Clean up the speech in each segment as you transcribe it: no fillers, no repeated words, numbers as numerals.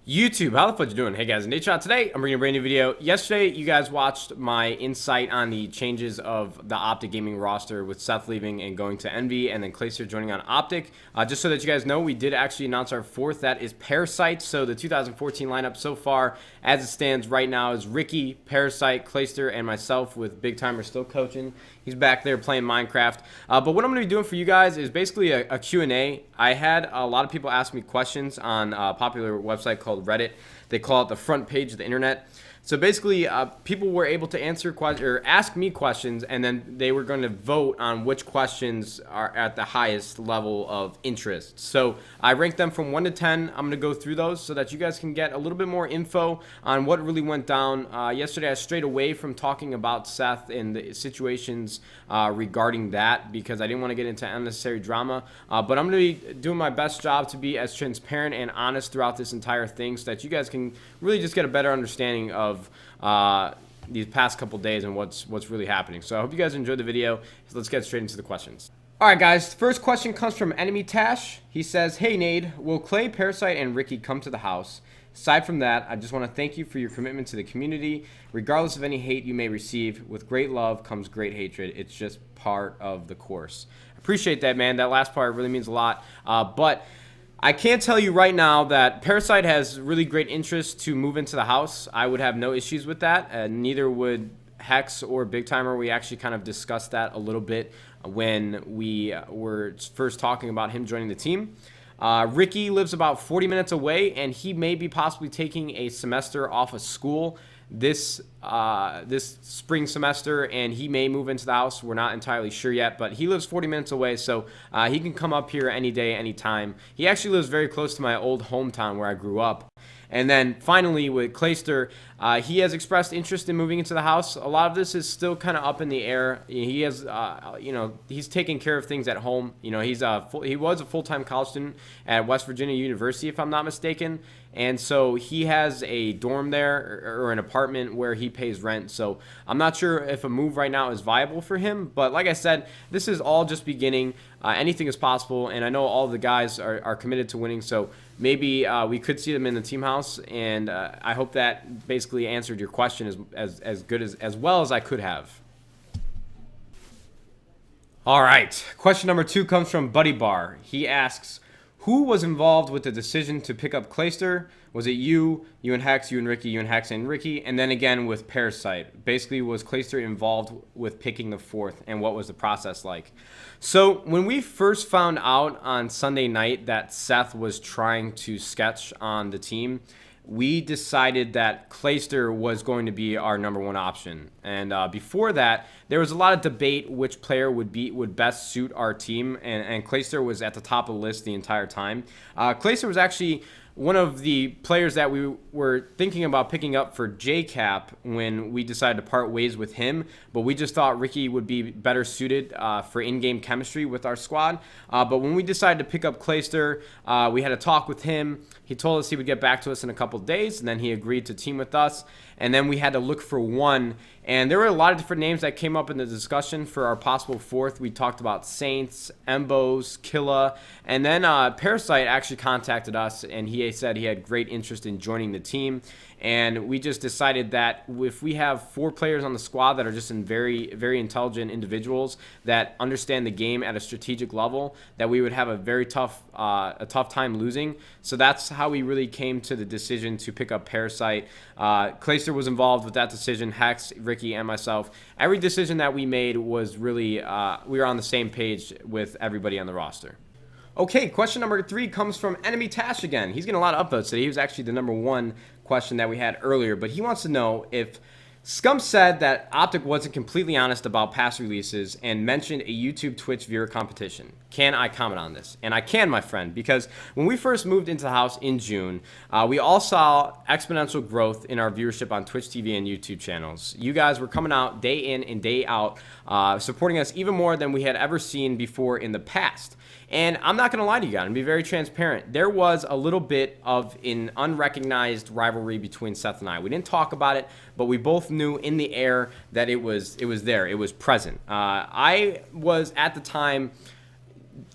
YouTube, how the fuck you doing? Hey guys, Nadeshot. Today, I'm bringing a brand new video. Yesterday, you guys watched my insight on the changes of the OpTic gaming roster with Seth leaving and going to Envy, and then Clayster joining on OpTic. Just so that you guys know, we did actually announce our fourth. That is Parasite. So the 2014 lineup so far, as it stands right now, is Ricky, Parasite, Clayster, and myself, with Big Timer still coaching. He's back there playing Minecraft. But what I'm going to be doing for you guys is basically a Q&A. I had a lot of people ask me questions on a popular website called Reddit. They call it the front page of the internet. So basically, people were able to answer questions or ask me questions, and then they were going to vote on which questions are at the highest level of interest. So I ranked them from 1 to 10. I'm going to go through those so that you guys can get a little bit more info on what really went down. Yesterday, I strayed away from talking about Seth and the situations regarding that because I didn't want to get into unnecessary drama. But I'm going to be doing my best job to be as transparent and honest throughout this entire thing so that you guys can really just get a better understanding of these past couple days and what's really happening. So I hope you guys enjoyed the video. So let's get straight into the questions. All right, guys. The first question comes from Enemy Tash. He says, "Hey Nade, will Clay, Parasite, and Ricky come to the house? Aside from that, I just want to thank you for your commitment to the community. Regardless of any hate you may receive, with great love comes great hatred. It's just part of the course." Appreciate that, man. That last part really means a lot. But I can tell you right now that Parasite has really great interest to move into the house. I would have no issues with that. Neither would Hex or Big Timer. We actually kind of discussed that a little bit when we were first talking about him joining the team. Ricky lives about 40 minutes away, and he may be possibly taking a semester off of school this spring semester, and he may move into the house. We're not entirely sure yet, but he lives 40 minutes away, so he can come up here any day, anytime. He actually lives very close to my old hometown where I grew up. And then finally with Clayster, he has expressed interest in moving into the house. A lot of this is still kind of up in the air. He has, he's taking care of things at home. You know, he was a full-time college student at West Virginia University, if I'm not mistaken. And so he has a dorm there or an apartment where he pays rent. So I'm not sure if a move right now is viable for him. But like I said, this is all just beginning. Anything is possible. And I know all the guys are committed to winning. So maybe we could see them in the team house. And I hope that basically answered your question as well as I could have. All right. Question number 2 comes from Buddy Bar. He asks, "Who was involved with the decision to pick up Clayster? Was it you and Hex, you and Ricky, you and Hex and Ricky, and then again with Parasite? Basically, was Clayster involved with picking the fourth, and what was the process like?" So when we first found out on Sunday night that Seth was trying to sketch on the team, we decided that Clayster was going to be our number 1 option. And before that, there was a lot of debate which player would best suit our team, and Clayster was at the top of the list the entire time. Clayster was actually one of the players that we were thinking about picking up for JCap when we decided to part ways with him, but we just thought Ricky would be better suited for in-game chemistry with our squad. But when we decided to pick up Clayster, we had a talk with him. He told us he would get back to us in a couple days, and then he agreed to team with us. And then we had to look for one. And there were a lot of different names that came up in the discussion for our possible fourth. We talked about Saints, Embos, Killa, and then Parasite actually contacted us, and he said he had great interest in joining the team. And we just decided that if we have 4 players on the squad that are just very, very intelligent individuals that understand the game at a strategic level, that we would have a very tough time losing. So that's how we really came to the decision to pick up Parasite. Clayster was involved with that decision, Hex, Ricky, and myself. Every decision that we made was really, we were on the same page with everybody on the roster. Okay, question number 3 comes from Enemy Tash again. He's getting a lot of upvotes today. He was actually the number 1 question that we had earlier, but he wants to know if Scump said that OpTic wasn't completely honest about past releases and mentioned a YouTube Twitch viewer competition. Can I comment on this? And I can, my friend, because when we first moved into the house in June, we all saw exponential growth in our viewership on Twitch TV and YouTube channels. You guys were coming out day in and day out, supporting us even more than we had ever seen before in the past. And I'm not going to lie to you guys and be very transparent. There was a little bit of an unrecognized rivalry between Seth and I. We didn't talk about it, but we both knew in the air that it was there. It was present. I was at the time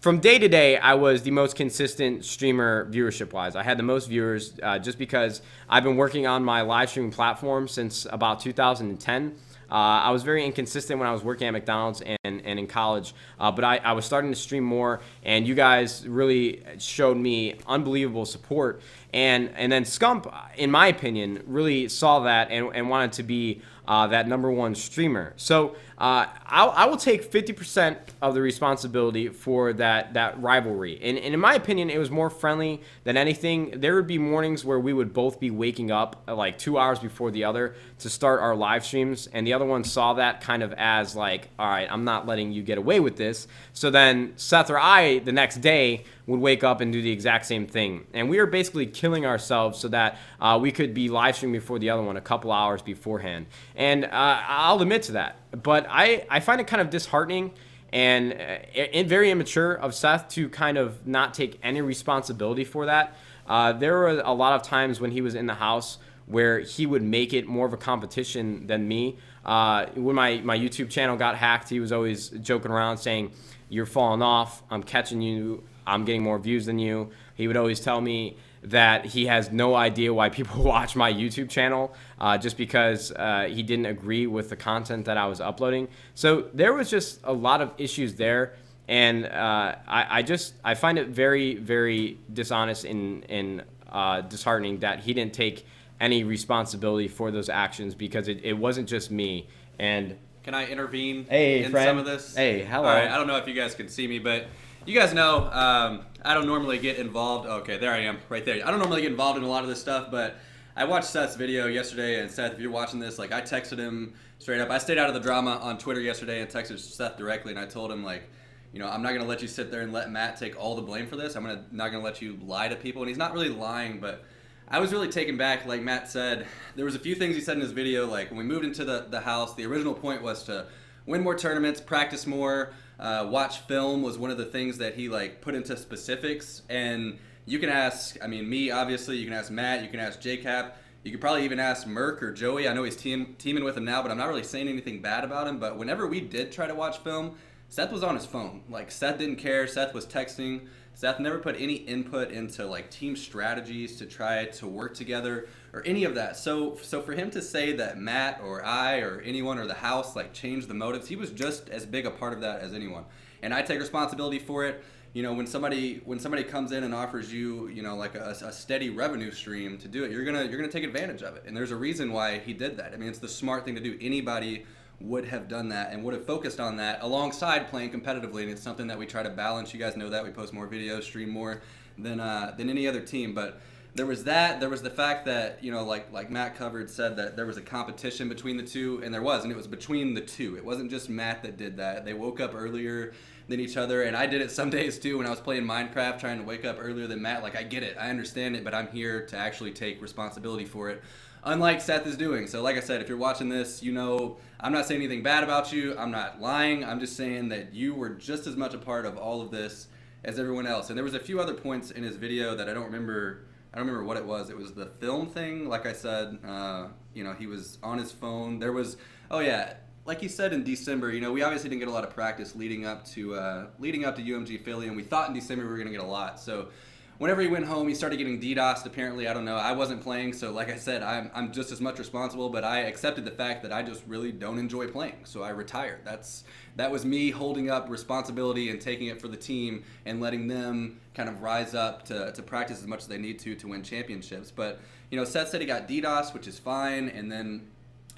from day to day, I was the most consistent streamer viewership-wise. I had the most viewers just because I've been working on my live streaming platform since about 2010. I was very inconsistent when I was working at McDonald's and in college, but I was starting to stream more, and you guys really showed me unbelievable support. And then Scump, in my opinion, really saw that and wanted to be that #1 streamer. So I will take 50% of the responsibility for that rivalry. And in my opinion, it was more friendly than anything. There would be mornings where we would both be waking up like 2 hours before the other to start our live streams, and the other one saw that kind of as like, all right, I'm not letting you get away with this. So then Seth or I, the next day, would wake up and do the exact same thing. And we were basically killing ourselves so that we could be live streaming before the other one a couple hours beforehand. And I'll admit to that. But I find it kind of disheartening and very immature of Seth to kind of not take any responsibility for that. There were a lot of times when he was in the house where he would make it more of a competition than me. When my YouTube channel got hacked, he was always joking around saying, "You're falling off, I'm catching you, I'm getting more views than you." He would always tell me that he has no idea why people watch my YouTube channel just because he didn't agree with the content that I was uploading. So there was just a lot of issues there, and I find it very, very dishonest and disheartening that he didn't take any responsibility for those actions, because it wasn't just me. And can I intervene in friend. Some of this? Hey, hello. All right, I don't know if you guys can see me, but you guys know I don't normally get involved. Okay, there I am, right there. I don't normally get involved in a lot of this stuff, but I watched Seth's video yesterday, and Seth, if you're watching this, like, I texted him straight up. I stayed out of the drama on Twitter yesterday and texted Seth directly, and I told him, like, you know, I'm not going to let you sit there and let Matt take all the blame for this. I'm not going to let you lie to people. And he's not really lying, but I was really taken back. Like Matt said, there was a few things he said in his video. Like, when we moved into the house, the original point was to win more tournaments, practice more, watch film was one of the things that he, like, put into specifics. And you can ask, I mean, me, obviously, you can ask Matt, you can ask JCap, you could probably even ask Merc or Joey. I know he's teaming with him now, but I'm not really saying anything bad about him. But whenever we did try to watch film, Seth was on his phone. Like, Seth didn't care. Seth was texting. Seth never put any input into, like, team strategies to try to work together or any of that. So for him to say that Matt or I or anyone or the house, like, changed the motives, he was just as big a part of that as anyone. And I take responsibility for it. You know, when somebody comes in and offers you, you know, like a steady revenue stream to do it, you're gonna take advantage of it. And there's a reason why he did that. I mean, it's the smart thing to do. Anybody would have done that and would have focused on that alongside playing competitively, and it's something that we try to balance. You guys know that we post more videos, stream more than any other team. But there was that. There was the fact that, you know, like Matt covered, said that there was a competition between the two, and there was, and it was between the two. It wasn't just Matt that did that. They woke up earlier than each other, and I did it some days too when I was playing Minecraft, trying to wake up earlier than Matt. Like, I get it, I understand it, but I'm here to actually take responsibility for it, unlike Seth is doing. So like I said, if you're watching this, you know I'm not saying anything bad about you. I'm not lying. I'm just saying that you were just as much a part of all of this as everyone else. And there was a few other points in his video that I don't remember what it was. It was the film thing. Like I said, you know, he was on his phone. There was, oh yeah, like he said in December, you know, we obviously didn't get a lot of practice leading up to UMG Philly, and we thought in December we were going to get a lot. So whenever he went home, he started getting DDoSed, apparently. I don't know. I wasn't playing, so like I said, I'm just as much responsible, but I accepted the fact that I just really don't enjoy playing, so I retired. That was me holding up responsibility and taking it for the team and letting them kind of rise up to practice as much as they need to win championships. But, you know, Seth said he got DDoSed, which is fine, and then,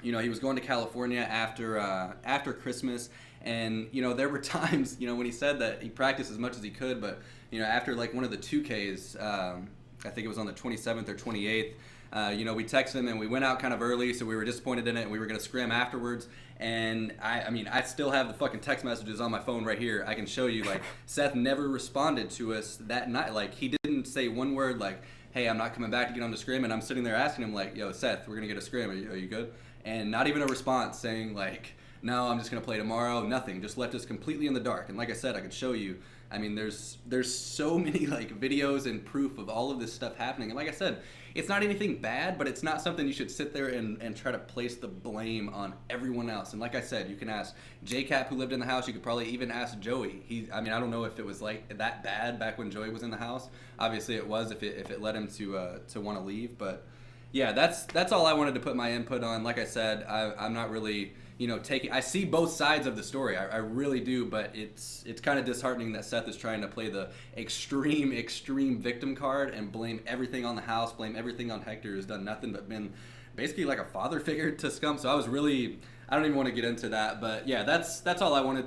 you know, he was going to California after Christmas, and, you know, there were times, you know, when he said that he practiced as much as he could, but, you know, after like one of the 2Ks, I think it was on the 27th or 28th, you know, we texted him and we went out kind of early, so we were disappointed in it, and we were going to scrim afterwards. And I mean, I still have the fucking text messages on my phone right here. I can show you, like, Seth never responded to us that night. Like, he didn't say one word like, hey, I'm not coming back to get on the scrim. And I'm sitting there asking him, like, yo, Seth, we're going to get a scrim. Are you good? And not even a response saying, like, no, I'm just gonna play tomorrow. Nothing, just left us completely in the dark. And like I said, I could show you. I mean, there's so many like videos and proof of all of this stuff happening. And like I said, it's not anything bad, but it's not something you should sit there and try to place the blame on everyone else. And like I said, you can ask JCap who lived in the house. You could probably even ask Joey. I mean, I don't know if it was like that bad back when Joey was in the house. Obviously, it was if it led him to want to leave. But yeah, that's all I wanted to put my input on. Like I said, I'm not really taking. I see both sides of the story. I really do, but it's kind of disheartening that Seth is trying to play the extreme victim card and blame everything on the house, blame everything on Hector, who's done nothing but been basically like a father figure to Scump. So I don't even want to get into that, but yeah, that's all I wanted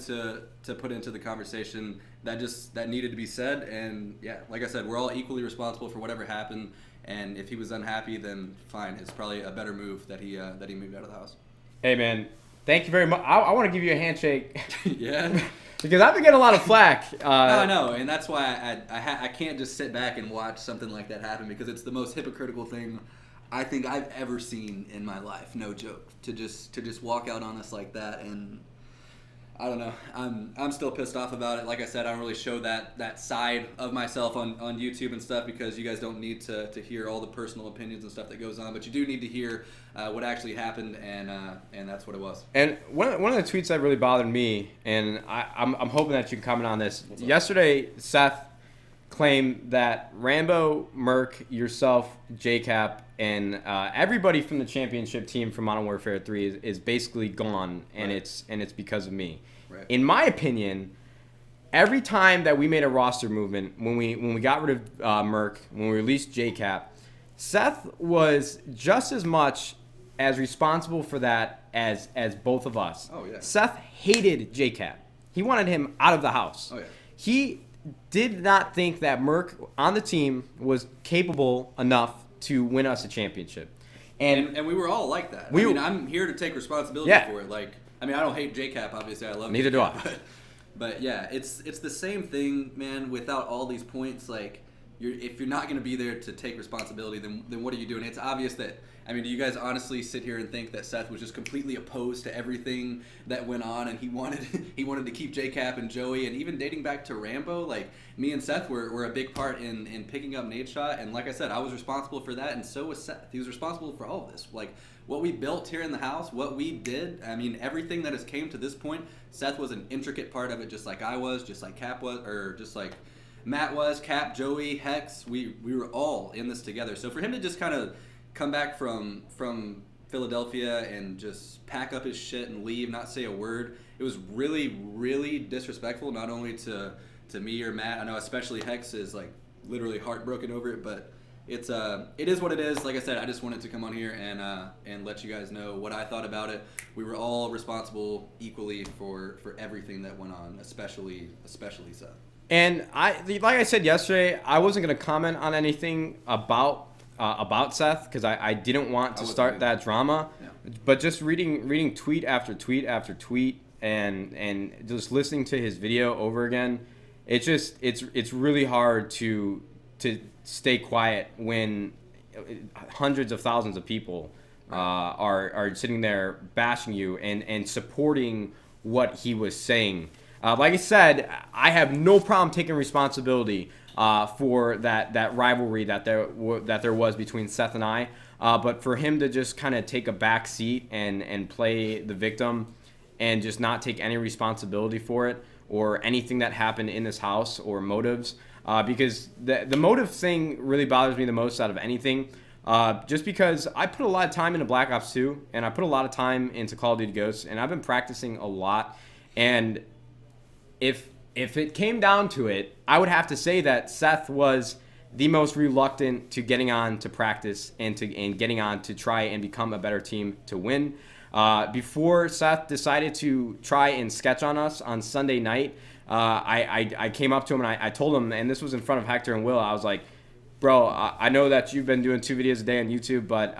to put into the conversation. That needed to be said, and yeah, like I said, we're all equally responsible for whatever happened. And if he was unhappy, then fine. It's probably a better move that he moved out of the house. Hey man, thank you very much. I want to give you a handshake. Yeah. Because I've been getting a lot of flack. I know, and that's why I can't just sit back and watch something like that happen, because it's the most hypocritical thing I think I've ever seen in my life. No joke. To just walk out on us like that, and I don't know. I'm still pissed off about it. Like I said, I don't really show that side of myself on YouTube and stuff, because you guys don't need to hear all the personal opinions and stuff that goes on, but you do need to hear what actually happened, and that's what it was. And one of the tweets that really bothered me, and I'm hoping that you can comment on this. Yesterday, Seth claimed that Rambo, Merc, yourself, JCap, and everybody from the championship team from Modern Warfare 3 is basically gone, and Right. it's because of me. Right. In my opinion, every time that we made a roster movement, when we got rid of Merc, when we released JCap, Seth was just as much as responsible for that as both of us. Oh, yeah. Seth hated JCap. He wanted him out of the house. Oh, yeah. He did not think that Merc on the team was capable enough to win us a championship. And we were all like that. I'm here to take responsibility for it. Like, I don't hate JCap, obviously. I love Neither do I. But yeah, it's the same thing, man, without all these points. Like, if you're not going to be there to take responsibility, then what are you doing? It's obvious that, do you guys honestly sit here and think that Seth was just completely opposed to everything that went on, and he wanted to keep JCap and Joey, and even dating back to Rambo? Like, me and Seth were a big part in picking up Nadeshot, and like I said, I was responsible for that, and so was Seth. He was responsible for all of this. Like, what we built here in the house, what we did, everything that has came to this point, Seth was an intricate part of it, just like I was, just like Cap was, or just like Matt was, Cap, Joey, Hex. We were all in this together. So for him to just kind of come back from Philadelphia and just pack up his shit and leave, not say a word, it was really, really disrespectful, not only to me or Matt. I know especially Hex is like literally heartbroken over it, but it is what it is. Like I said, I just wanted to come on here and let you guys know what I thought about it. We were all responsible equally for everything that went on, especially Seth. And like I said yesterday, I wasn't going to comment on anything about Seth, because I didn't want to start that drama. Yeah. But just reading tweet after tweet after tweet and just listening to his video over again, it's really hard to stay quiet when hundreds of thousands of people are sitting there bashing you and supporting what he was saying. Like I said, I have no problem taking responsibility for that rivalry that there was between Seth and I. But for him to just kind of take a back seat and play the victim and just not take any responsibility for it or anything that happened in this house or motives, because the motive thing really bothers me the most out of anything. Just because I put a lot of time into Black Ops 2 and I put a lot of time into Call of Duty Ghosts, and I've been practicing a lot. And if it came down to it, I would have to say that Seth was the most reluctant to getting on to practice and getting on to try and become a better team to win. Before Seth decided to try and sketch on us on Sunday night, I came up to him and I told him, and this was in front of Hector and Will, I was like, bro, I know that you've been doing 2 videos a day on YouTube, but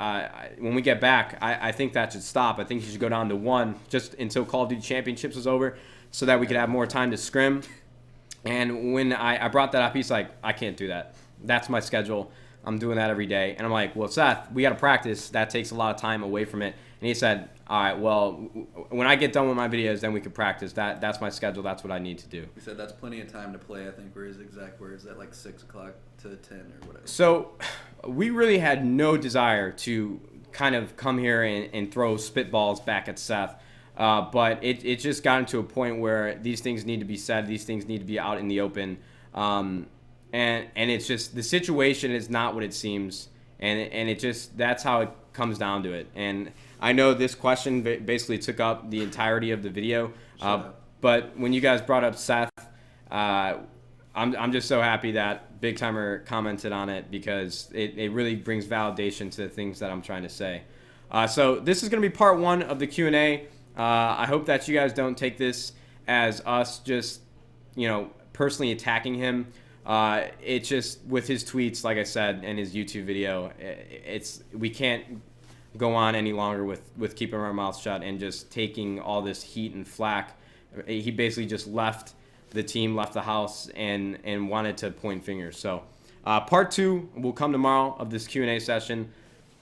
when we get back, I think that should stop. I think you should go down to 1 just until Call of Duty Championships was over, so that we could have more time to scrim. And when I brought that up, he's like, I can't do that. That's my schedule. I'm doing that every day. And I'm like, well, Seth, we got to practice. That takes a lot of time away from it. And he said, all right, well, when I get done with my videos, then we could practice. That's my schedule. That's what I need to do. He said that's plenty of time to play. I think were his exact words, at like 6 o'clock to 10 or whatever. So we really had no desire to kind of come here and throw spitballs back at Seth. But it just got into a point where these things need to be said. These things need to be out in the open. And it's just, the situation is not what it seems. And it just, that's how it comes down to it. And I know this question basically took up the entirety of the video. But when you guys brought up Seth, I'm just so happy that Big Timer commented on it, because it really brings validation to the things that I'm trying to say. So this is going to be part 1 of the Q&A. I hope that you guys don't take this as us just, personally attacking him. It's just with his tweets, like I said, and his YouTube video, we can't go on any longer with keeping our mouths shut and just taking all this heat and flack. He basically just left the team, left the house, and wanted to point fingers. So part 2 will come tomorrow of this Q&A session.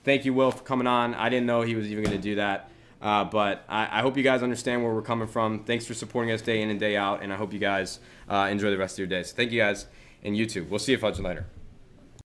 Thank you, Will, for coming on. I didn't know he was even going to do that. But I hope you guys understand where we're coming from. Thanks for supporting us day in and day out, and I hope you guys enjoy the rest of your day. So thank you guys, and YouTube. We'll see you later.